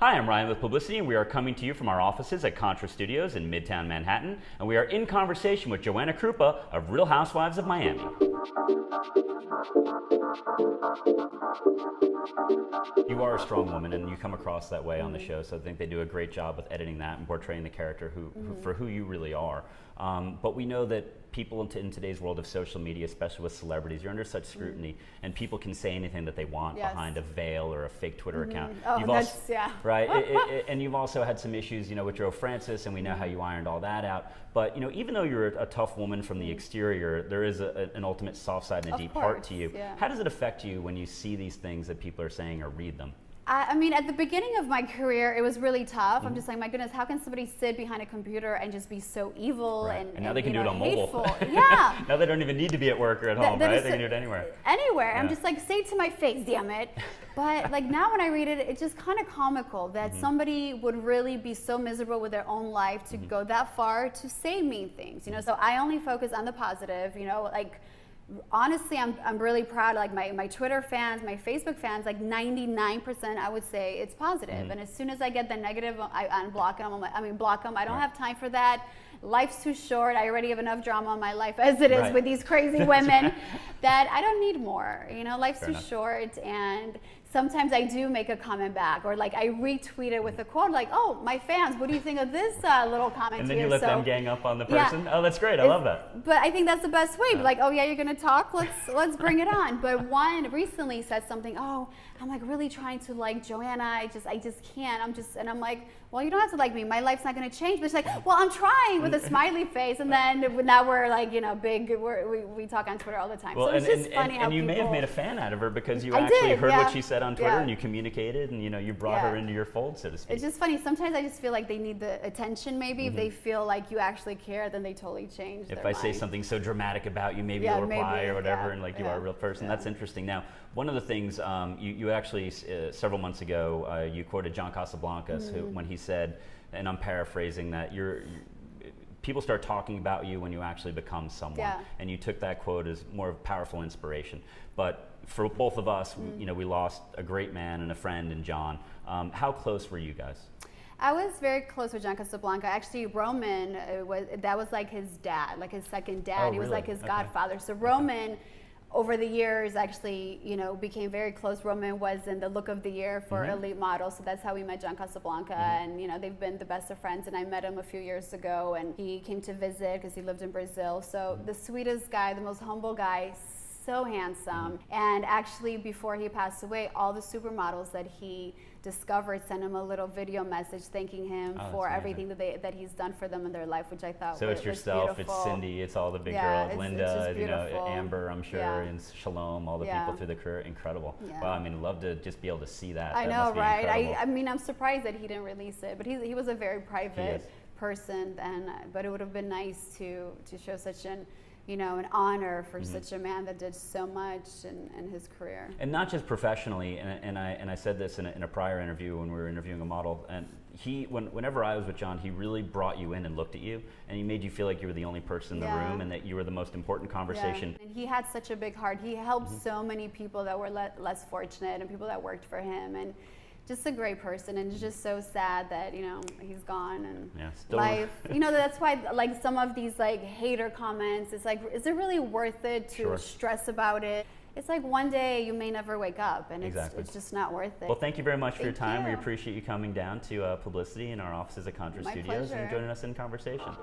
Hi, I'm Ryan with Publicity, and we are coming to you from our offices at Contra Studios in Midtown Manhattan, and we are in conversation with Joanna Krupa of Real Housewives of Miami. You are a strong woman, and you come across that way on the show, so I think they do a great job with editing that and portraying the character for who you really are. But we know that people in today's world of social media, especially with celebrities, you're under such scrutiny, and people can say anything that they want behind a veil or a fake Twitter account. Oh, right? And you've also had some issues, with Joe Francis, and we know how you ironed all that out. But even though you're a tough woman from the exterior, there is an ultimate soft side and a deep heart to you. Yeah. How does it affect you when you see these things that people are saying or read them? I mean, at the beginning of my career, it was really tough. I'm just like, my goodness, how can somebody sit behind a computer and just be so evil and now they can do it on mobile. Yeah. Now they don't even need to be at work or at home, right? They can do it anywhere. Anywhere. Yeah. I'm just like, say it to my face, damn it. But like now when I read it, it's just kind of comical that somebody would really be so miserable with their own life to go that far to say mean things. So I only focus on the positive, like. Honestly, I'm really proud. Like my Twitter fans, my Facebook fans, like 99%, I would say it's positive. And as soon as I get the negative, I unblock them. Block them. I don't have time for that. Life's too short. I already have enough drama in my life as it is with these crazy women that I don't need more. Life's too short, and sometimes I do make a comment back, or like I retweet it with a quote like, "Oh, my fans, what do you think of this little comment?" And then you let them gang up on the person. Oh, that's great. I love that. But I think that's the best way. Like, oh yeah, you're gonna talk. Let's bring it on. But one recently said something. Oh, I'm like really trying to like Joanna. I just can't. And I'm like, well, you don't have to like me. My life's not gonna change. But she's like, well, I'm trying with a smiley face. And then now we're like, big. We talk on Twitter all the time. Well, so it's just funny how you may have made a fan out of her because you actually heard what she said on Twitter and you communicated and you brought her into your fold, so to speak. It's just funny. Sometimes I just feel like they need the attention. Maybe if they feel like you actually care, then they totally change. If I say something so dramatic about you, maybe you'll reply or whatever, and like you are a real person. That's interesting. Now, one of the things you actually several months ago you quoted John Casablancas when he said, and I'm paraphrasing, that people start talking about you when you actually become someone, and you took that quote as more of powerful inspiration. But for both of us, we lost a great man and a friend in John. How close were you guys? I was very close with John Casablanca. Actually, Roman that was like his dad, like his second dad. He was like his godfather. So Roman, over the years, actually, became very close. Roman was in the Look of the Year for Elite Model, so that's how we met John Casablanca, and they've been the best of friends. And I met him a few years ago, and he came to visit because he lived in Brazil. So the sweetest guy, the most humble guy, so handsome. And actually, before he passed away, all the supermodels that he discovered sent him a little video message thanking him for everything that he's done for them in their life, which I thought so it's yourself, it's Cindy, it's all the big girls, Linda, Amber, I'm sure, and Shalom, all the people through the career. Incredible. Wow, I mean, love to just be able to see that. I know, right? I mean, I'm surprised that he didn't release it, but he was a very private person, but it would have been nice to show such an honor for such a man that did so much in his career. And not just professionally, and I said this in a prior interview when we were interviewing a model, and whenever I was with John, he really brought you in and looked at you, and he made you feel like you were the only person in the room and that you were the most important conversation. And he had such a big heart. He helped so many people that were less fortunate and people that worked for him, and just a great person. And it's just so sad that he's gone, and life that's why like some of these like hater comments, it's like, is it really worth it to stress about it? It's like one day you may never wake up, and it's just not worth it. Well, thank you very much for your time. We appreciate you coming down to Publicity in our offices at Contra Studios and joining us in conversation.